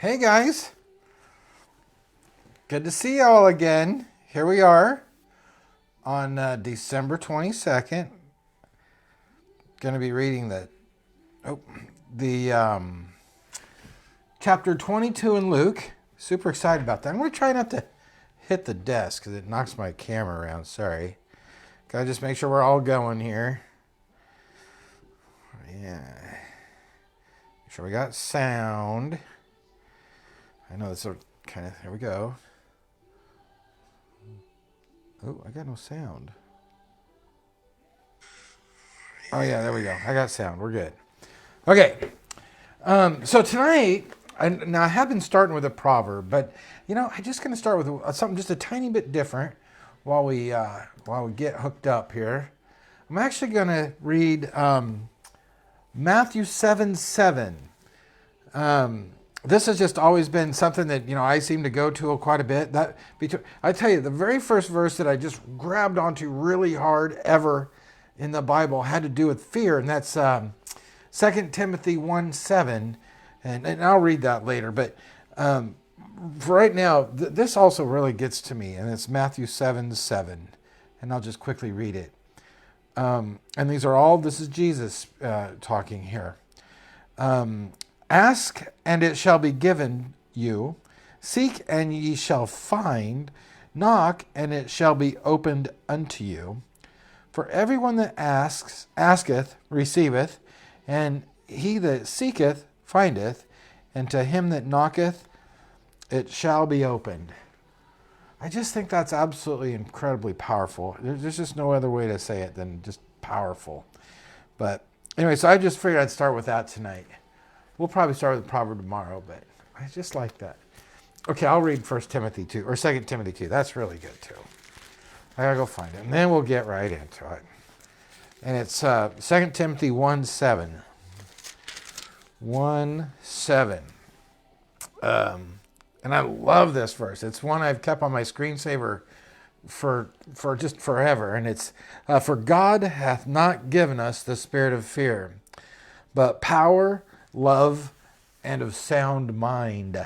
Hey guys, good to see you all again. Here we are on December 22nd. Going to be reading the chapter 22 in Luke. Super excited about that. I'm going to try not to hit the desk because it knocks my camera around. Sorry. Gotta just make sure we're all going here. Yeah. Make sure we got sound. I know this is kind of, there we go. Oh, I got no sound. Oh yeah, there we go. I got sound. We're good. Okay. So tonight, I have been starting with a proverb, but I'm just going to start with something just a tiny bit different while we get hooked up here. I'm actually going to read Matthew 7:7. This has just always been something that I seem to go to quite a bit. I tell you, the very first verse that I just grabbed onto really hard ever in the Bible had to do with fear, and that's 2 Timothy 1:7, and I'll read that later. But for right now, this also really gets to me, and it's Matthew 7:7, and I'll just quickly read it. And this is Jesus talking here. Ask, and it shall be given you. Seek, and ye shall find. Knock, and it shall be opened unto you. For everyone that asketh, receiveth, and he that seeketh, findeth, and to him that knocketh, it shall be opened. I just think that's absolutely incredibly powerful. There's just no other way to say it than just powerful. But anyway, so I just figured I'd start with that tonight. We'll probably start with the proverb tomorrow, but I just like that. Okay, I'll read 1 Timothy 2, or 2 Timothy 2. That's really good, too. I gotta go find it, and then we'll get right into it. And it's 2 Timothy 1:7. 1:7. And I love this verse. It's one I've kept on my screensaver for just forever. And it's, for God hath not given us the spirit of fear, but power, love, and of sound mind.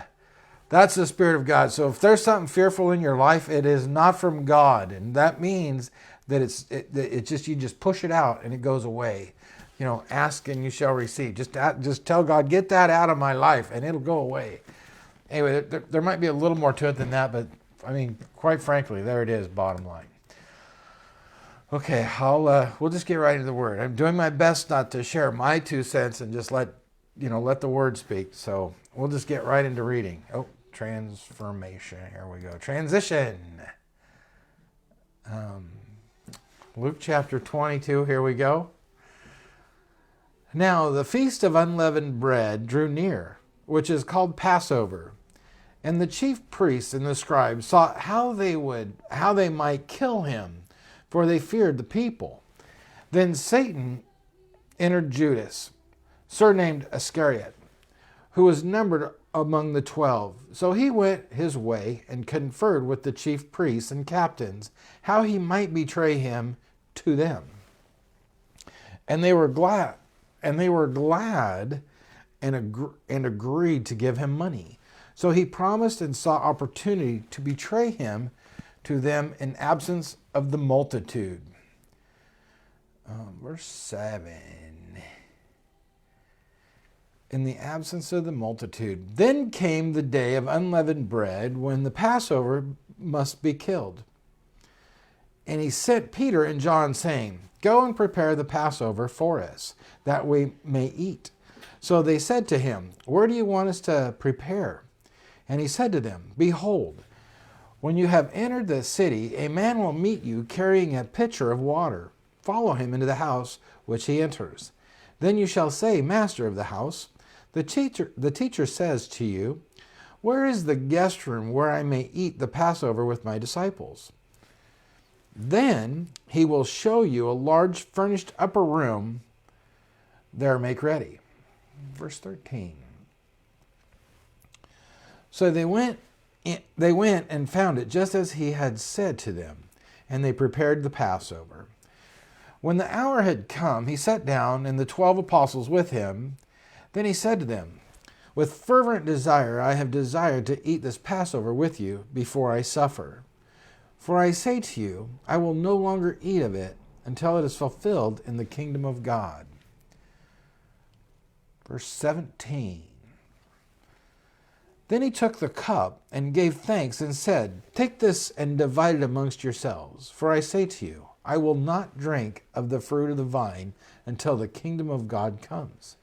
That's the Spirit of God. So if there's something fearful in your life, it is not from God. And that means that you just push it out and it goes away. Ask and you shall receive. Just tell God, get that out of my life, and it'll go away. Anyway, there might be a little more to it than that, but quite frankly, there it is, bottom line. Okay, we'll just get right into the word. I'm doing my best not to share my 2 cents and just let the word speak. So we'll just get right into reading. Oh, transformation. Here we go. Transition. Luke chapter 22. Here we go. Now the feast of unleavened bread drew near, which is called Passover. And the chief priests and the scribes sought how they might kill him, for they feared the people. Then Satan entered Judas, surnamed Iscariot, who was numbered among the 12. So he went his way and conferred with the chief priests and captains how he might betray him to them. And they were glad and agreed to give him money. So he promised and sought opportunity to betray him to them in absence of the multitude. Verse 7. In the absence of the multitude. Then came the day of unleavened bread, when the Passover must be killed. And he sent Peter and John, saying, Go and prepare the Passover for us, that we may eat. So they said to him, Where do you want us to prepare? And he said to them, Behold, when you have entered the city, a man will meet you carrying a pitcher of water. Follow him into the house which he enters. Then you shall say, Master of the house, the teacher says to you, Where is the guest room where I may eat the Passover with my disciples? Then he will show you a large furnished upper room. There make ready. Verse 13. So they went and found it just as he had said to them, and they prepared the Passover. When the hour had come, he sat down, and the 12 apostles with him. Then he said to them, With fervent desire I have desired to eat this Passover with you before I suffer. For I say to you, I will no longer eat of it until it is fulfilled in the kingdom of God. Verse 17. Then he took the cup and gave thanks and said, take this and divide it amongst yourselves. For I say to you, I will not drink of the fruit of the vine until the kingdom of God comes.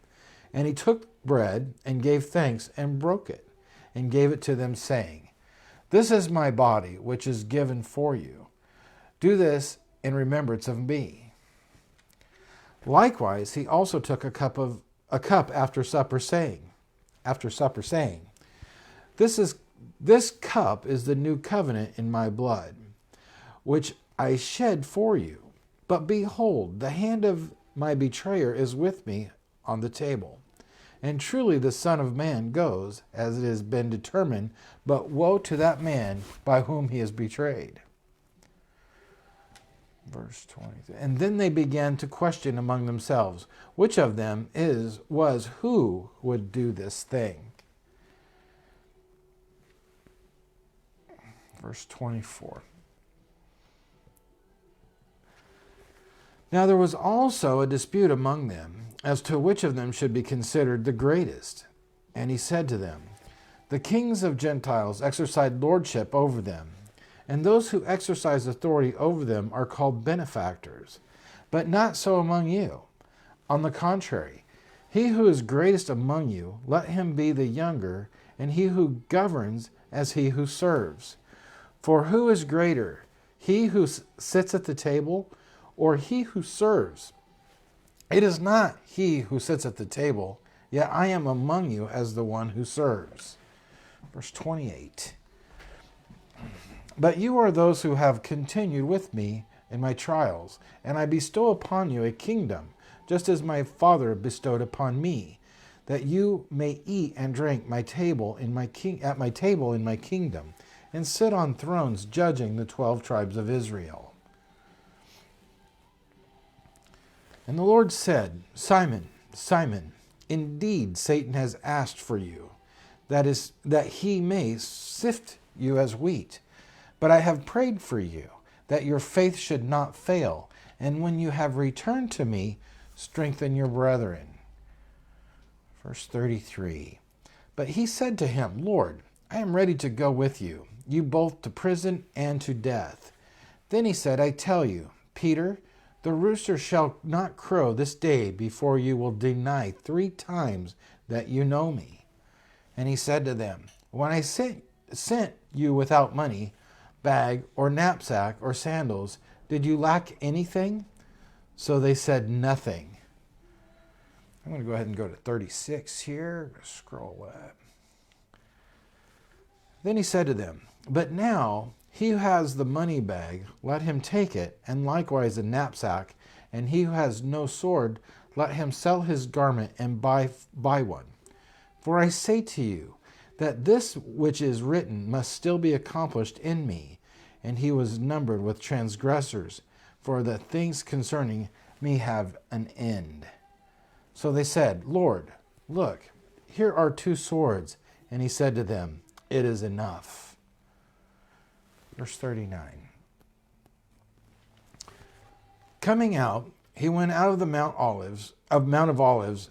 And he took bread and gave thanks and broke it and gave it to them, saying, this is my body, which is given for you. Do this in remembrance of me. Likewise, he also took a cup after supper, saying, this cup is the new covenant in my blood, which I shed for you. But behold, the hand of my betrayer is with me on the table. And truly the Son of Man goes, as it has been determined, but woe to that man by whom he is betrayed. Verse 20. And then they began to question among themselves, which of them was who would do this thing. Verse 24. Now there was also a dispute among them as to which of them should be considered the greatest. And he said to them, the kings of Gentiles exercise lordship over them, and those who exercise authority over them are called benefactors. But not so among you. On the contrary, he who is greatest among you, let him be the younger, and he who governs as he who serves. For who is greater, he who sits at the table, or he who serves? It is not he who sits at the table, yet I am among you as the one who serves. Verse 28. But you are those who have continued with me in my trials, and I bestow upon you a kingdom, just as my Father bestowed upon me, that you may eat and drink at my table in my kingdom, and sit on thrones judging the 12 tribes of Israel. And the Lord said, Simon, Simon, indeed Satan has asked for you, that he may sift you as wheat. But I have prayed for you, that your faith should not fail, and when you have returned to me, strengthen your brethren. Verse 33. But he said to him, Lord, I am ready to go with you, you both to prison and to death. Then he said, I tell you, Peter, the rooster shall not crow this day before you will deny 3 times that you know me. And he said to them, when I sent you without money, bag, or knapsack, or sandals, did you lack anything? So they said nothing. I'm going to go ahead and go to 36 here. Scroll up. Then he said to them, but now he who has the money bag, let him take it, and likewise a knapsack, and he who has no sword, let him sell his garment and buy one. For I say to you, that this which is written must still be accomplished in me. And he was numbered with transgressors, for the things concerning me have an end. So they said, Lord, look, here are 2 swords. And he said to them, it is enough. Verse 39. Coming out, he went out of the Mount of Olives,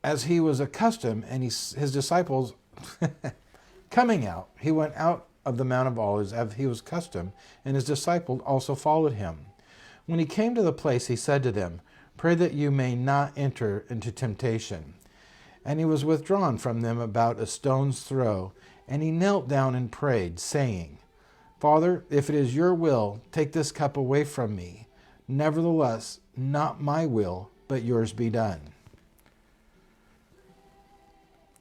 as he was accustomed, and his disciples coming out, he went out of the Mount of Olives as he was accustomed, and his disciples also followed him. When he came to the place, he said to them, pray that you may not enter into temptation. And he was withdrawn from them about a stone's throw, and he knelt down and prayed, saying, Father, if it is your will, take this cup away from me. Nevertheless, not my will, but yours be done.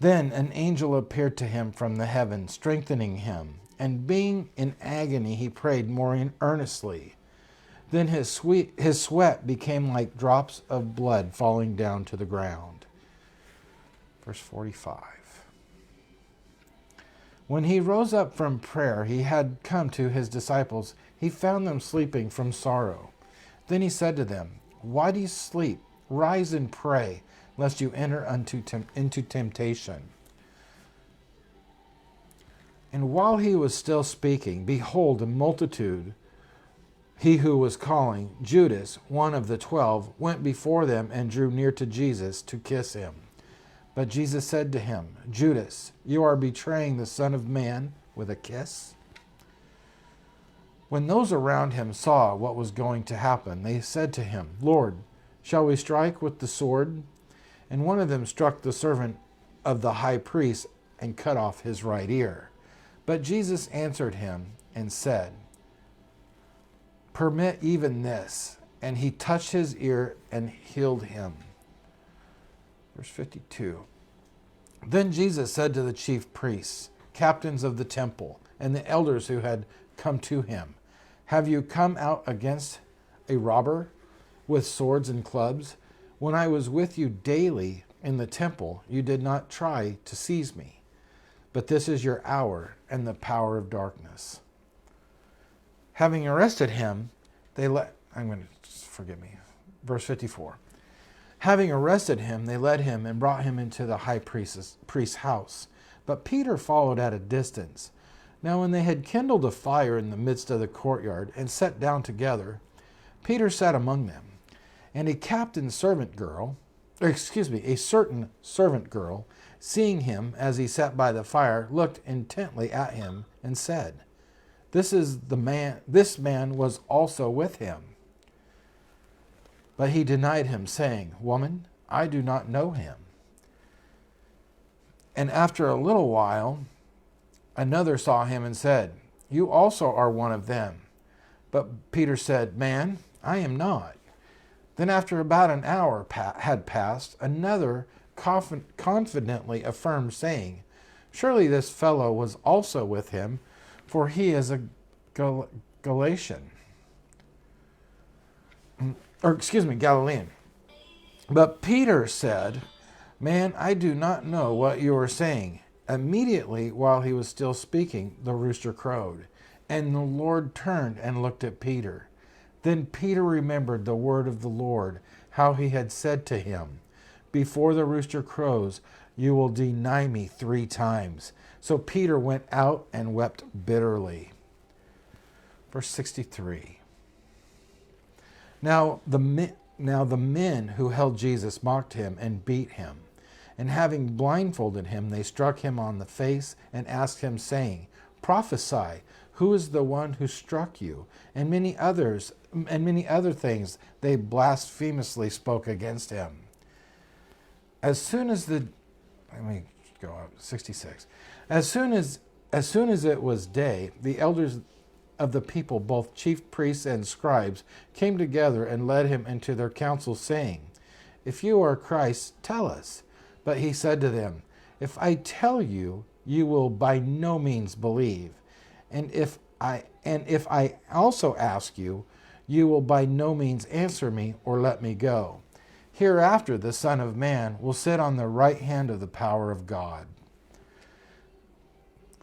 Then an angel appeared to him from the heaven, strengthening him. And being in agony, he prayed more earnestly. Then his sweat became like drops of blood falling down to the ground. Verse 45. When he rose up from prayer, he had come to his disciples. He found them sleeping from sorrow. Then he said to them, why do you sleep? Rise and pray, lest you enter into temptation. And while he was still speaking, behold, a multitude, he who was calling, Judas, one of the 12, went before them and drew near to Jesus to kiss him. But Jesus said to him, Judas, you are betraying the Son of Man with a kiss? When those around him saw what was going to happen, they said to him, Lord, shall we strike with the sword? And one of them struck the servant of the high priest and cut off his right ear. But Jesus answered him and said, permit even this. And he touched his ear and healed him. Verse 52. Then Jesus said to the chief priests, captains of the temple, and the elders who had come to him, have you come out against a robber with swords and clubs? When I was with you daily in the temple, you did not try to seize me. But this is your hour and the power of darkness. Having arrested him, Verse 54. Having arrested him, they led him and brought him into the high priest's house. But Peter followed at a distance. Now when they had kindled a fire in the midst of the courtyard and sat down together, Peter sat among them. And a certain servant girl, seeing him as he sat by the fire, looked intently at him and said, This man was also with him. But he denied him, saying, Woman, I do not know him. And after a little while, another saw him and said, You also are one of them. But Peter said, Man, I am not. Then after about an hour had passed, another confidently affirmed, saying, Surely this fellow was also with him, for he is a Galilean. But Peter said, Man, I do not know what you are saying. Immediately, while he was still speaking, the rooster crowed, and the Lord turned and looked at Peter. Then Peter remembered the word of the Lord, how he had said to him, Before the rooster crows, you will deny me 3 times. So Peter went out and wept bitterly. Verse 63. Now the men who held Jesus mocked him and beat him. And having blindfolded him, they struck him on the face and asked him, saying, Prophesy, who is the one who struck you? And many other things they blasphemously spoke against him. As soon as 66. As soon as it was day, the elders of the people, both chief priests and scribes, came together and led him into their council, saying, If you are Christ, tell us. But he said to them, If I tell you, you will by no means believe. And if I also ask you, you will by no means answer me or let me go. Hereafter the Son of Man will sit on the right hand of the power of God.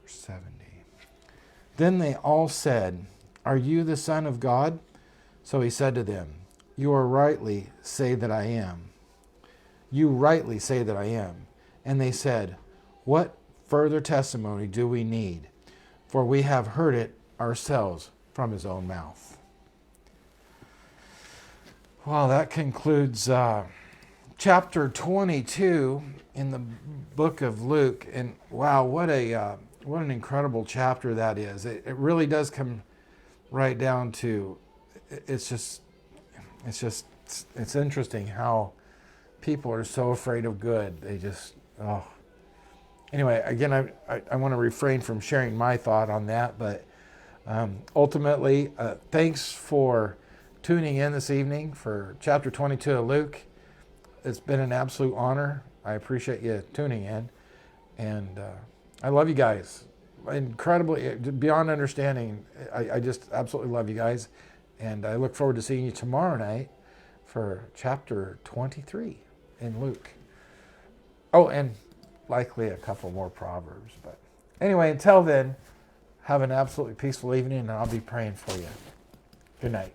Verse 70. Then they all said, Are you the Son of God? So he said to them, You rightly say that I am. And they said, What further testimony do we need? For we have heard it ourselves from his own mouth. Well, that concludes chapter 22 in the book of Luke. And wow, what an incredible chapter that is. It really does come right down to, it's interesting how people are so afraid of good. They just, Anyway, again, I want to refrain from sharing my thought on that, but ultimately, thanks for tuning in this evening for chapter 22 of Luke. It's been an absolute honor. I appreciate you tuning in, and I love you guys. Incredibly, beyond understanding, I just absolutely love you guys, and I look forward to seeing you tomorrow night for chapter 23 in Luke. Oh, and likely a couple more Proverbs. But anyway, until then, have an absolutely peaceful evening, and I'll be praying for you. Good night.